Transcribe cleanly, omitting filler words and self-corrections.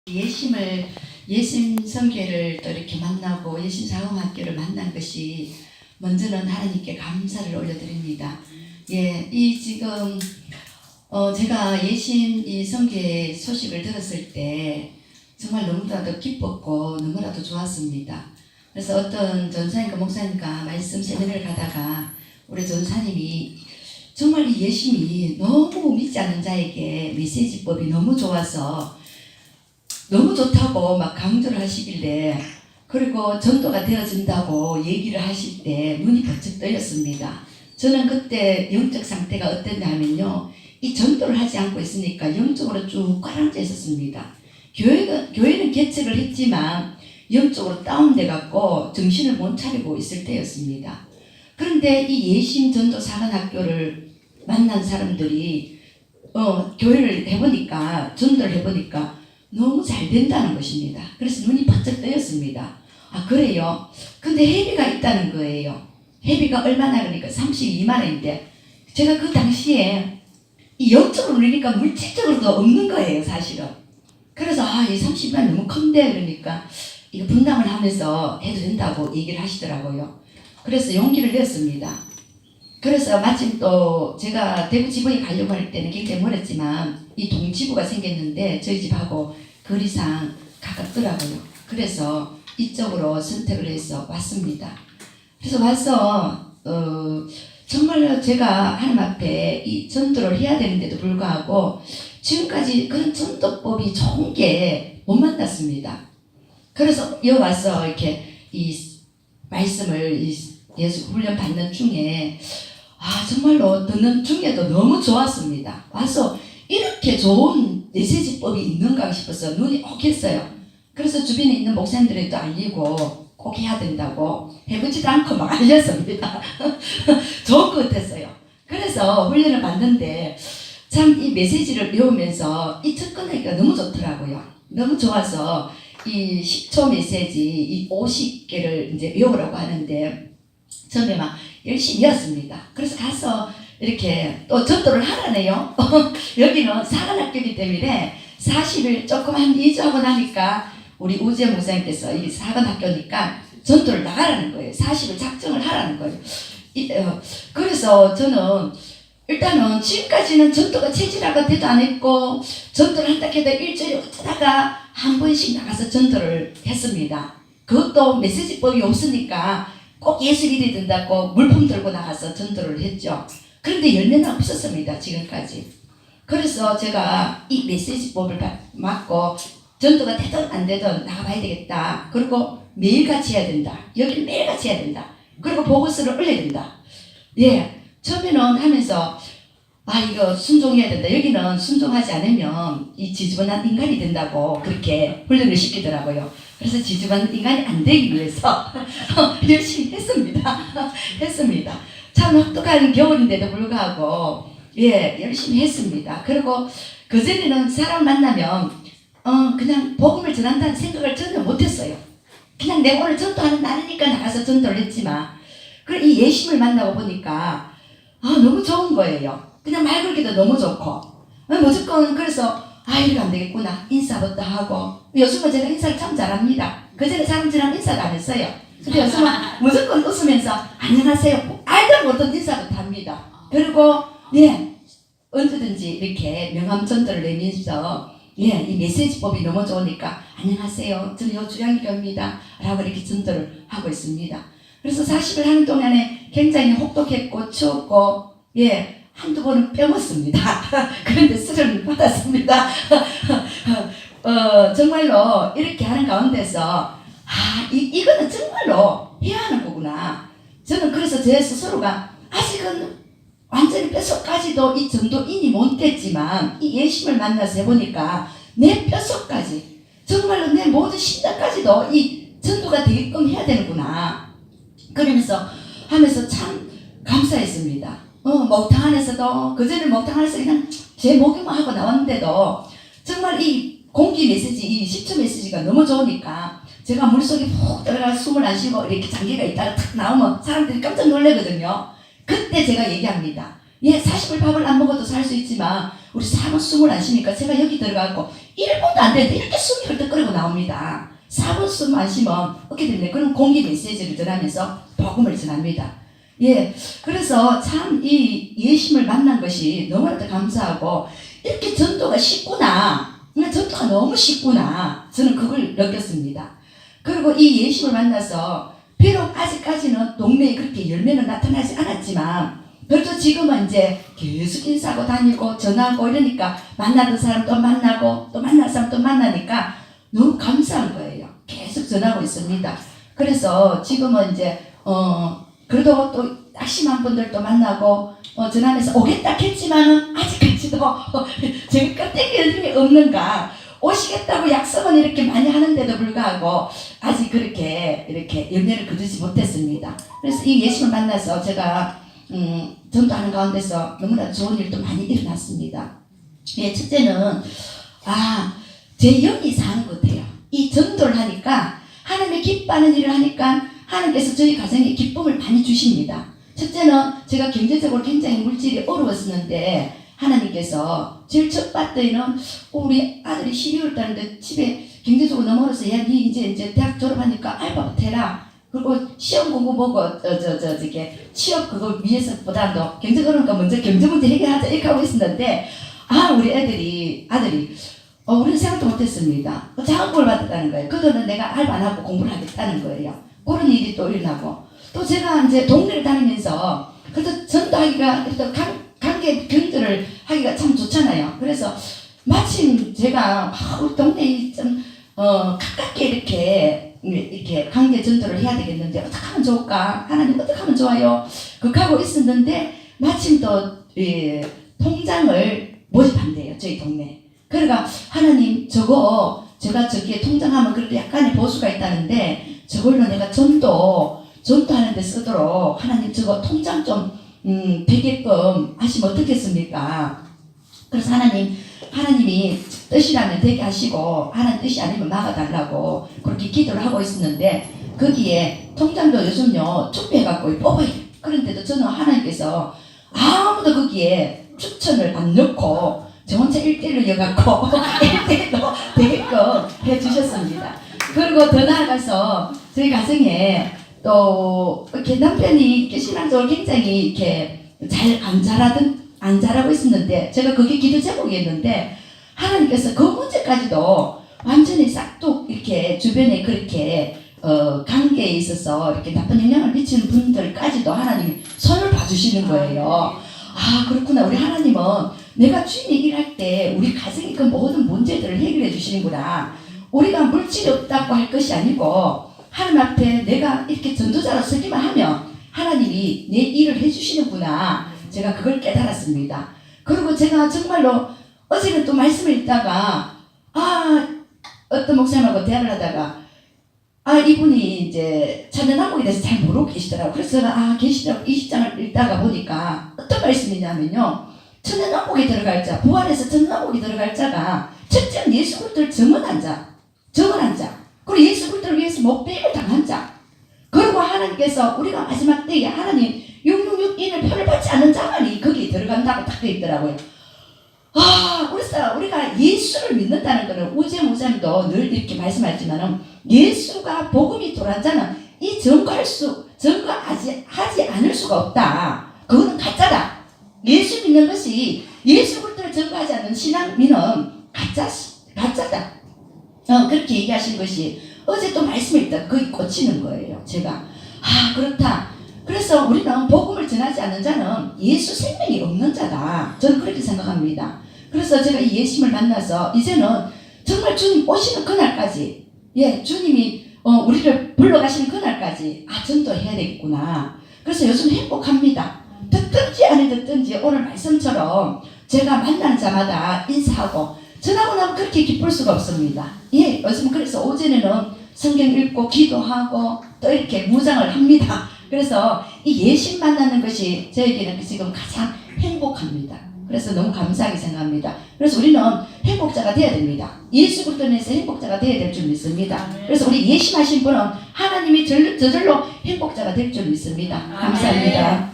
예심 성교를 또 이렇게 만나고 예심 사범학교를 만난 것이 먼저는 하나님께 감사를 올려드립니다. 예, 이 지금 제가 예심 이 성교의 소식을 들었을 때 정말 너무나도 기뻤고 너무나도 좋았습니다. 그래서 어떤 전사님과 목사님과 말씀 세미나를 가다가 우리 전사님이 정말 이 예심이 너무 믿지 않는 자에게 메시지법이 너무 좋아서 너무 좋다고 막 강조를 하시길래, 그리고 전도가 되어진다고 얘기를 하실 때 눈이 번쩍 뜨였습니다. 저는 그때 영적 상태가 어땠냐면요, 이 전도를 하지 않고 있으니까 영적으로 쭉 가라앉아 있었습니다. 교회는 개척을 했지만 영적으로 다운돼 갖고 정신을 못 차리고 있을 때였습니다. 그런데 이 예심 전도 사관학교를 만난 사람들이 교회를 해보니까, 전도를 해보니까 너무 잘 된다는 것입니다. 그래서 눈이 번쩍 뜨였습니다. 아, 그래요? 근데 회비가 있다는 거예요. 회비가 얼마나, 그러니까 32만 원인데 제가 그 당시에 이 영적으로 누리니까 물질적으로도 없는 거예요, 사실은. 그래서 이 30만 원 너무 큰데, 그러니까 이거 분담을 하면서 해도 된다고 얘기를 하시더라고요. 그래서 용기를 냈습니다. 그래서 마침 또 제가 대구 지부에 가려고 할 때는 굉장히 멀었지만 이 동지부가 생겼는데 저희 집하고 거리상 가깝더라고요. 그래서 이쪽으로 선택을 해서 왔습니다. 그래서 와서 정말로 제가 하나님 앞에 이 전도를 해야 되는데도 불구하고 지금까지 그런 전도법이 좋은 게 못 만났습니다. 그래서 여기 와서 이렇게 이 말씀을 예수 훈련 받는 중에 정말로 듣는 중에도 너무 좋았습니다. 와서 이렇게 좋은 메시지법이 있는가 싶어서 눈이 혹했어요. 그래서 주변에 있는 목사님들에도 알리고 꼭 해야 된다고 해보지도 않고 막 알렸습니다. 좋은 것 같았어요. 그래서 훈련을 받는데 참 이 메시지를 배우면서 이 접근하기가 너무 좋더라고요. 너무 좋아서 이 10초 메시지 이 50개를 이제 외우라고 하는데 처음에 막 열심히 했습니다. 그래서 가서 이렇게 또 전도를 하라네요. 여기는 사관학교이기 때문에 40일 조금 한 2주 하고 나니까 우리 우재 목사님께서 이 사관학교니까 전도를 나가라는 거예요. 40일 작정을 하라는 거예요. 그래서 저는 일단은 지금까지는 전도가 체질화가 돼도 안 했고 전도를 한다 해도 일주일에 어쩌다가 한 번씩 나가서 전도를 했습니다. 그것도 메시지법이 없으니까 꼭 예수 믿어야 된다고 물품 들고 나가서 전도를 했죠. 그런데 열매는 없었습니다, 지금까지. 그래서 제가 이 메시지법을 맞고 전도가 되든 안 되든 나가봐야 되겠다. 그리고 매일같이 해야 된다. 여기는 매일같이 해야 된다. 그리고 보고서를 올려야 된다. 예, 처음에는 하면서 이거 순종해야 된다. 여기는 순종하지 않으면 이 지저분한 인간이 된다고 그렇게 훈련을 시키더라고요. 그래서 지저분한 인간이 안 되기 위해서 열심히 했습니다. 참 혹독한 겨울인데도 불구하고 열심히 했습니다. 그리고 그전에는 사람 만나면 그냥 복음을 전한다는 생각을 전혀 못했어요. 그냥 내가 오늘 전도하는 날이니까 나가서 전도를 했지만 그리고 이 예심을 만나고 보니까 너무 좋은 거예요. 그냥 말 걸기도 너무 좋고 무조건 그래서 이러면 안 되겠구나. 인사부터 하고 요즘은 제가 인사를 참 잘합니다. 그전에 사람들이랑 인사도 안 했어요. 근데 요즘은 무조건 웃으면서 안녕하세요. 알도 못한 인사부터 합니다. 그리고 언제든지 이렇게 명함 전도를 내면서 이 메시지법이 너무 좋으니까 안녕하세요. 저는 요주양교입니다. 라고 이렇게 전도를 하고 있습니다. 그래서 40일 하는 동안에 굉장히 혹독했고 추웠고 한두 번은 빼먹습니다. 그런데 수련을 받았습니다. 정말로 이렇게 하는 가운데서 이거는 정말로 해야 하는 거구나. 저는 그래서 제 스스로가 아직은 완전히 뼛속까지도 이 전도인이 못 됐지만 이 예심을 만나서 해보니까 내 뼛속까지 정말로 내 모든 심장까지도 이 전도가 되게끔 해야 되는구나. 그러면서 하면서 참 감사했습니다. 목탕 안에서도 그전에 목탕 안에서 그냥 제 목욕만 하고 나왔는데도 정말 이 공기 메시지, 이 10초 메시지가 너무 좋으니까 제가 물속에 푹 들어가 숨을 안 쉬고 이렇게 장기가 있다가 탁 나오면 사람들이 깜짝 놀라거든요. 그때 제가 얘기합니다. 예, 40일 밥을 안 먹어도 살 수 있지만 우리 사분 숨을 안 쉬니까 제가 여기 들어가고 1분도 안 되는데 이렇게 숨이 헐떡거리고 나옵니다. 4분 숨 안 쉬면 어떻게 됩니까? 그럼 공기 메시지를 전하면서 복음을 전합니다. 예, 그래서 참 이 예심을 만난 것이 너무나도 감사하고 이렇게 전도가 쉽구나. 전도가 너무 쉽구나. 저는 그걸 느꼈습니다. 그리고 이 예심을 만나서 비록 아직까지는 동네에 그렇게 열매는 나타나지 않았지만 그래도 지금은 이제 계속 인사하고 다니고 전화하고 이러니까 만나던 사람 또 만나고 또 만날 사람 또 만나니까 너무 감사한 거예요. 계속 전하고 있습니다. 그래서 지금은 이제 그래도 또 낙심한 분들도 만나고 전하면서 오겠다 했지만은 아직까지도 제가 껍데기 힘이 없는가, 오시겠다고 약속은 이렇게 많이 하는데도 불구하고 아직 그렇게 이렇게 열매를 거두지 못했습니다. 그래서 이 예수를 만나서 제가 전도하는 가운데서 너무나 좋은 일도 많이 일어났습니다. 예, 첫째는 제 영이 사는 것 같아요. 이 전도를 하니까 하나님의 기뻐하는 일을 하니까 하나님께서 저희 가정에 기쁨을 많이 주십니다. 첫째는 제가 경제적으로 굉장히 물질이 어려웠었는데 하나님께서 제일 첫 봤더니는 우리 아들이 12월 달인데 집에 경제적으로 너무 어려서 야, 니 이제 대학 졸업하니까 알바부터 해라. 그리고 시험 공부 보고 저게 취업 그거 위해서보다도 경제 그러니까 먼저 경제 문제 해결하자 이렇게 하고 있었는데 우리 아들이 우리는 생각도 못했습니다. 장학금을 받았다는 거예요. 그거는 내가 알바 안 하고 공부를 하겠다는 거예요. 그런 일이 또 일어나고 또 제가 이제 동네를 다니면서 그래도 전도하기가 그래도 관계 경주를 하기가 참 좋잖아요. 그래서 마침 제가 우리 동네에 좀 가깝게 이렇게 관계 전도를 해야 되겠는데 어떻게 하면 좋을까? 하나님 어떻게 하면 좋아요? 그렇게 하고 있었는데 마침 또 통장을 모집한대요. 저희 동네. 그러니까 하나님 제가 저기에 통장하면 그래도 약간의 보수가 있다는데 저걸로 내가 전도하는 데 쓰도록 하나님 저거 통장 좀 되게끔 하시면 어떻겠습니까? 그래서 하나님이 뜻이라면 되게 하시고 하나님 뜻이 아니면 막아달라고 그렇게 기도를 하고 있었는데 거기에 통장도 요즘요 투표해갖고 뽑아요. 그런데도 저는 하나님께서 아무도 거기에 추천을 안 넣고 저 혼자 1대1로 이어갖고 1대1로 되게끔 해주셨습니다. 그리고 더 나아가서 저희 가정에 또 이렇게 남편이 이렇게 신앙적으로 굉장히 이렇게 안 자라고 있었는데 제가 그게 기도 제목이었는데 하나님께서 그 문제까지도 완전히 싹둑 이렇게 주변에 그렇게 관계에 있어서 이렇게 나쁜 영향을 미치는 분들까지도 하나님이 손을 봐주시는 거예요. 그렇구나. 우리 하나님은 내가 주님이 일할 때 우리 가정의 그 모든 문제들을 해결해 주시는구나. 우리가 물질이 없다고 할 것이 아니고 하나님 앞에 내가 이렇게 전도자로 서기만 하면 하나님이 내 일을 해주시는구나. 제가 그걸 깨달았습니다. 그리고 제가 정말로 어제는 또 말씀을 읽다가 어떤 목사님하고 대화를 하다가 이분이 이제 천연왕국에 대해서 잘 모르고 계시더라고요. 그래서 제가 계시다고 20장을 읽다가 보니까 어떤 말씀이냐면요. 천연왕국에 들어갈 자, 부활해서 천연왕국에 들어갈 자가 첫째는 예수 그리스도를 증언한 자. 그리고 예수 그리스도를 위해서 목배임을 당한 자. 그리고 하나님께서 우리가 마지막 때에 하나님 666인을 표를 받지 않는 자만이 거기에 들어간다고 딱 되어 있더라고요. 그래서 우리가 예수를 믿는다는 것은 우재 목사님도 늘 이렇게 말씀하지만은 예수가 복음이 돌아온 자는 이 증거하지 않을 수가 없다. 그거는 가짜다. 예수 믿는 것이 예수 그리스도를 증거하지 않는 신앙민은 가짜다. 그렇게 얘기하신 것이 어제 또 말씀을 읽다가 거기 꽂히는 거예요. 제가 그렇다. 그래서 우리는 복음을 전하지 않는 자는 예수 생명이 없는 자다. 저는 그렇게 생각합니다. 그래서 제가 이 예수님을 만나서 이제는 정말 주님 오시는 그날까지 주님이 우리를 불러가시는 그날까지 전도해야 되겠구나. 그래서 요즘 행복합니다. 듣든지 안 듣든지 오늘 말씀처럼 제가 만나는 자마다 인사하고 전하고 나면 그렇게 기쁠 수가 없습니다. 요즘 그래서 오전에는 성경 읽고 기도하고 또 이렇게 무장을 합니다. 그래서 이 예수 만나는 것이 저에게는 지금 가장 행복합니다. 그래서 너무 감사하게 생각합니다. 그래서 우리는 행복자가 되어야 됩니다. 예수 그리스도에서 행복자가 되어야 될 줄 믿습니다. 그래서 우리 예심하신 분은 하나님이 저절로 행복자가 될 줄 믿습니다. 감사합니다.